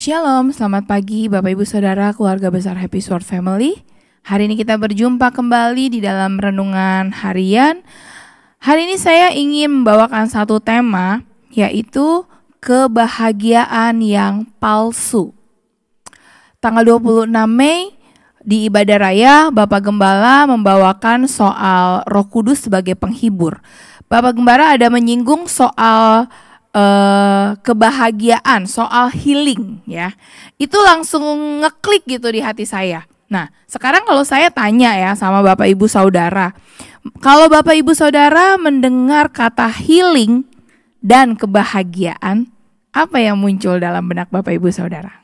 Shalom, selamat pagi Bapak Ibu Saudara keluarga besar Happy Sword Family. Hari ini kita berjumpa kembali di dalam renungan harian. Hari ini saya ingin membawakan satu tema, yaitu kebahagiaan yang palsu. Tanggal 26 Mei di Ibadah Raya, Bapak Gembala membawakan soal Roh Kudus sebagai penghibur. Bapak Gembala ada menyinggung soal kebahagiaan, soal healing ya. Itu langsung ngeklik gitu di hati saya. Nah, sekarang kalau saya tanya ya sama Bapak Ibu Saudara, kalau Bapak Ibu Saudara mendengar kata healing dan kebahagiaan, apa yang muncul dalam benak Bapak Ibu Saudara?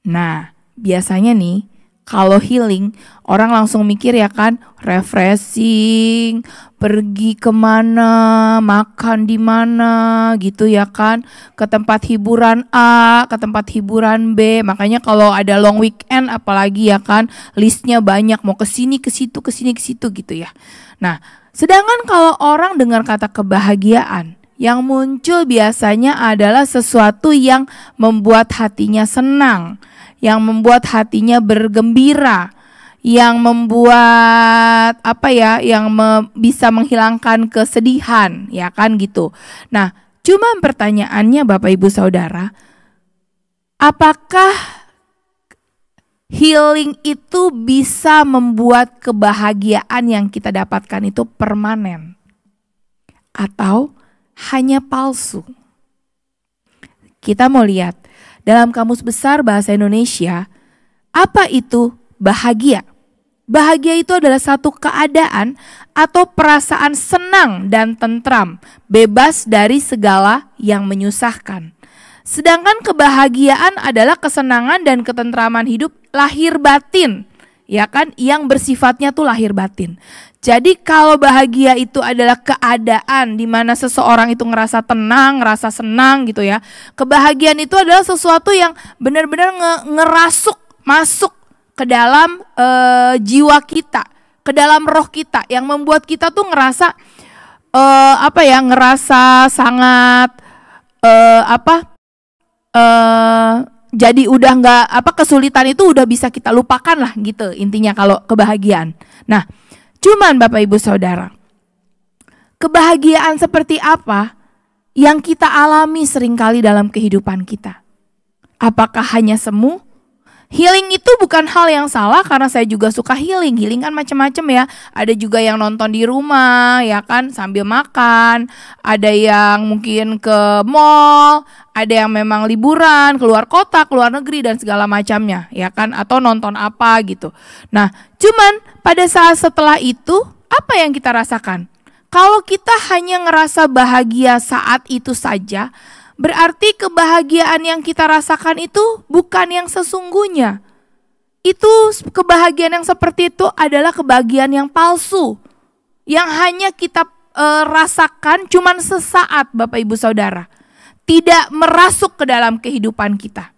Nah, biasanya nih kalau healing, orang langsung mikir ya kan, refreshing, pergi kemana, makan di mana gitu ya kan, ke tempat hiburan A, ke tempat hiburan B. Makanya kalau ada long weekend apalagi ya kan, listnya banyak, mau ke sini, ke situ, ke sini, ke situ gitu ya. Nah, sedangkan kalau orang dengar kata kebahagiaan, yang muncul biasanya adalah sesuatu yang membuat hatinya senang, yang membuat hatinya bergembira, yang membuat bisa menghilangkan kesedihan, ya kan gitu. Nah, cuma pertanyaannya Bapak Ibu Saudara, apakah healing itu bisa membuat kebahagiaan yang kita dapatkan itu permanen atau hanya palsu? Kita mau lihat dalam Kamus Besar Bahasa Indonesia, apa itu bahagia? Bahagia itu adalah satu keadaan atau perasaan senang dan tentram, bebas dari segala yang menyusahkan. Sedangkan kebahagiaan adalah kesenangan dan ketentraman hidup lahir batin, ya kan, yang bersifatnya tuh lahir batin. Jadi kalau bahagia itu adalah keadaan di mana seseorang itu ngerasa tenang, ngerasa senang gitu ya. Kebahagiaan itu adalah sesuatu yang benar-benar ngerasuk, masuk ke dalam jiwa kita, ke dalam roh kita, yang membuat kita tuh ngerasa ngerasa sangat jadi udah nggak kesulitan itu udah bisa kita lupakan lah gitu intinya kalau kebahagiaan. Nah, cuman Bapak Ibu Saudara, kebahagiaan seperti apa yang kita alami seringkali dalam kehidupan kita? Apakah hanya semu? Healing itu bukan hal yang salah karena saya juga suka healing. Healing kan macam-macam ya. Ada juga yang nonton di rumah ya kan sambil makan. Ada yang mungkin ke mall, ada yang memang liburan, keluar kota, keluar negeri dan segala macamnya ya kan, atau nonton apa gitu. Nah, cuman pada saat setelah itu apa yang kita rasakan? Kalau kita hanya ngerasa bahagia saat itu saja, berarti kebahagiaan yang kita rasakan itu bukan yang sesungguhnya. Itu kebahagiaan yang seperti itu adalah kebahagiaan yang palsu, yang hanya kita rasakan cuman sesaat Bapak Ibu Saudara, tidak merasuk ke dalam kehidupan kita.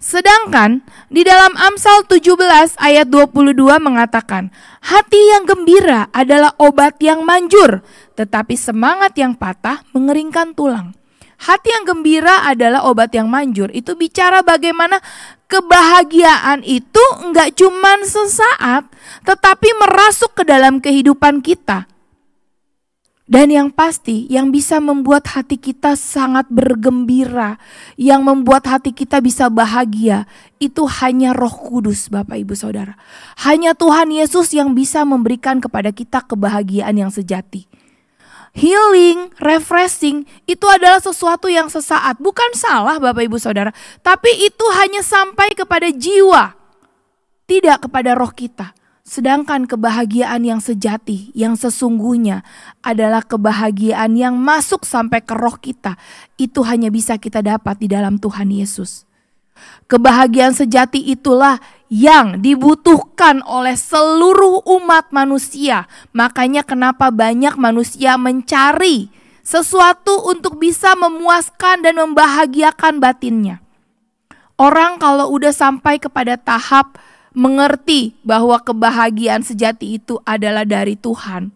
Sedangkan di dalam Amsal 17 ayat 22 mengatakan, hati yang gembira adalah obat yang manjur, tetapi semangat yang patah mengeringkan tulang. Hati yang gembira adalah obat yang manjur. Itu bicara bagaimana kebahagiaan itu enggak cuman sesaat, tetapi merasuk ke dalam kehidupan kita. Dan yang pasti, yang bisa membuat hati kita sangat bergembira, yang membuat hati kita bisa bahagia, itu hanya Roh Kudus Bapak Ibu Saudara. Hanya Tuhan Yesus yang bisa memberikan kepada kita kebahagiaan yang sejati. Healing, refreshing, itu adalah sesuatu yang sesaat. Bukan salah Bapak Ibu Saudara, tapi itu hanya sampai kepada jiwa, tidak kepada roh kita. Sedangkan kebahagiaan yang sejati, yang sesungguhnya adalah kebahagiaan yang masuk sampai ke roh kita. Itu hanya bisa kita dapat di dalam Tuhan Yesus. Kebahagiaan sejati itulah yang dibutuhkan oleh seluruh umat manusia. Makanya kenapa banyak manusia mencari sesuatu untuk bisa memuaskan dan membahagiakan batinnya. Orang kalau udah sampai kepada tahap mengerti bahwa kebahagiaan sejati itu adalah dari Tuhan,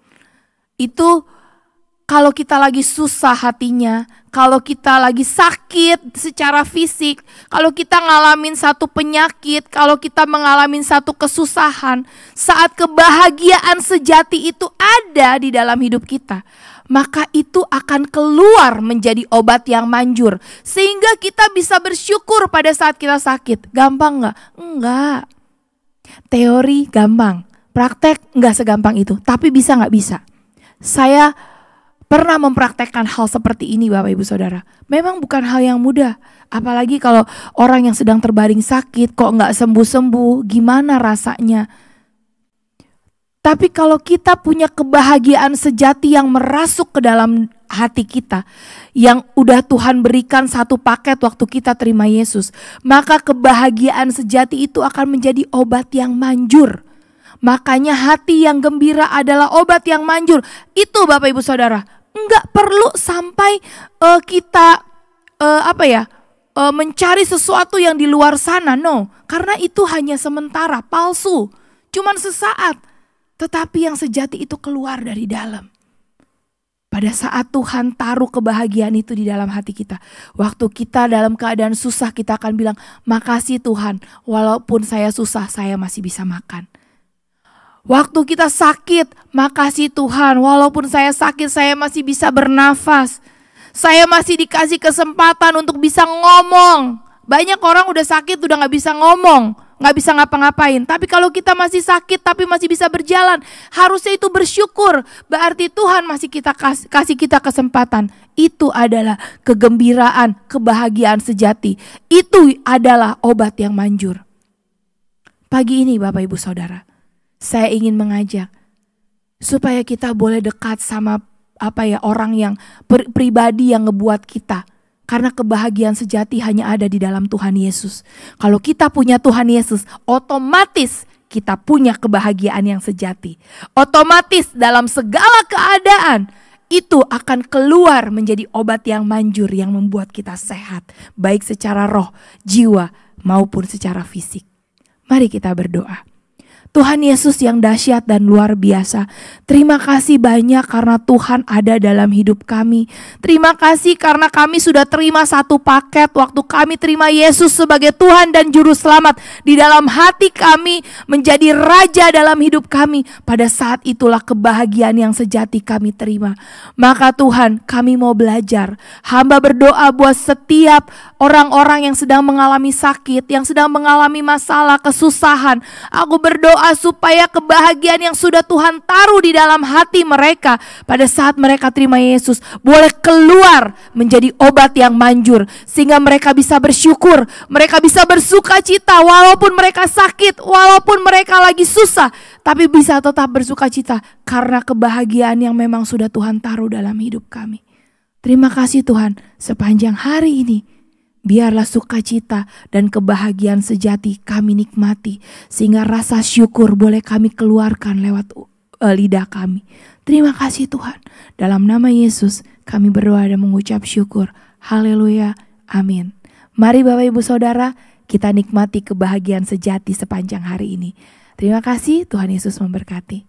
itu kalau kita lagi susah hatinya, kalau kita lagi sakit secara fisik, kalau kita ngalamin satu penyakit, kalau kita mengalami satu kesusahan, saat kebahagiaan sejati itu ada di dalam hidup kita, maka itu akan keluar menjadi obat yang manjur. Sehingga kita bisa bersyukur pada saat kita sakit. Gampang gak? Enggak. Teori gampang, praktek enggak segampang itu. Tapi bisa gak? Bisa. Saya pernah mempraktekkan hal seperti ini Bapak Ibu Saudara. Memang bukan hal yang mudah. Apalagi kalau orang yang sedang terbaring sakit kok gak sembuh-sembuh, gimana rasanya. Tapi kalau kita punya kebahagiaan sejati yang merasuk ke dalam hati kita, yang udah Tuhan berikan satu paket waktu kita terima Yesus, maka kebahagiaan sejati itu akan menjadi obat yang manjur. Makanya hati yang gembira adalah obat yang manjur. Itu Bapak Ibu Saudara, enggak perlu sampai kita mencari sesuatu yang di luar sana. No, karena itu hanya sementara, palsu, cuman sesaat. Tetapi yang sejati itu keluar dari dalam. Pada saat Tuhan taruh kebahagiaan itu di dalam hati kita, waktu kita dalam keadaan susah, kita akan bilang, makasih Tuhan, walaupun saya susah, saya masih bisa makan. Waktu kita sakit, makasih Tuhan, walaupun saya sakit, saya masih bisa bernafas. Saya masih dikasih kesempatan untuk bisa ngomong. Banyak orang udah sakit, udah gak bisa ngomong, gak bisa ngapa-ngapain. Tapi kalau kita masih sakit, tapi masih bisa berjalan, harusnya itu bersyukur. Berarti Tuhan masih kasih kita kesempatan. Itu adalah kegembiraan, kebahagiaan sejati. Itu adalah obat yang manjur. Pagi ini Bapak Ibu Saudara, saya ingin mengajak supaya kita boleh dekat sama orang yang pribadi yang ngebuat kita. Karena kebahagiaan sejati hanya ada di dalam Tuhan Yesus. Kalau kita punya Tuhan Yesus, otomatis kita punya kebahagiaan yang sejati. Otomatis dalam segala keadaan itu akan keluar menjadi obat yang manjur yang membuat kita sehat, baik secara roh, jiwa maupun secara fisik. Mari kita berdoa. Tuhan Yesus yang dahsyat dan luar biasa, terima kasih banyak karena Tuhan ada dalam hidup kami. Terima kasih karena kami sudah terima satu paket waktu kami terima Yesus sebagai Tuhan dan Juru Selamat. Di dalam hati kami menjadi Raja dalam hidup kami. Pada saat itulah kebahagiaan yang sejati kami terima. Maka Tuhan, kami mau belajar. Hamba berdoa buat setiap orang-orang yang sedang mengalami sakit, yang sedang mengalami masalah, kesusahan. Aku berdoa supaya kebahagiaan yang sudah Tuhan taruh di dalam hati mereka pada saat mereka terima Yesus boleh keluar menjadi obat yang manjur, sehingga mereka bisa bersyukur, mereka bisa bersuka cita walaupun mereka sakit, walaupun mereka lagi susah, tapi bisa tetap bersuka cita karena kebahagiaan yang memang sudah Tuhan taruh dalam hidup kami. Terima kasih Tuhan, sepanjang hari ini biarlah sukacita dan kebahagiaan sejati kami nikmati, sehingga rasa syukur boleh kami keluarkan lewat lidah kami. Terima kasih Tuhan. Dalam nama Yesus kami berdoa dan mengucap syukur. Haleluya. Amin. Mari Bapak Ibu Saudara, kita nikmati kebahagiaan sejati sepanjang hari ini. Terima kasih, Tuhan Yesus memberkati.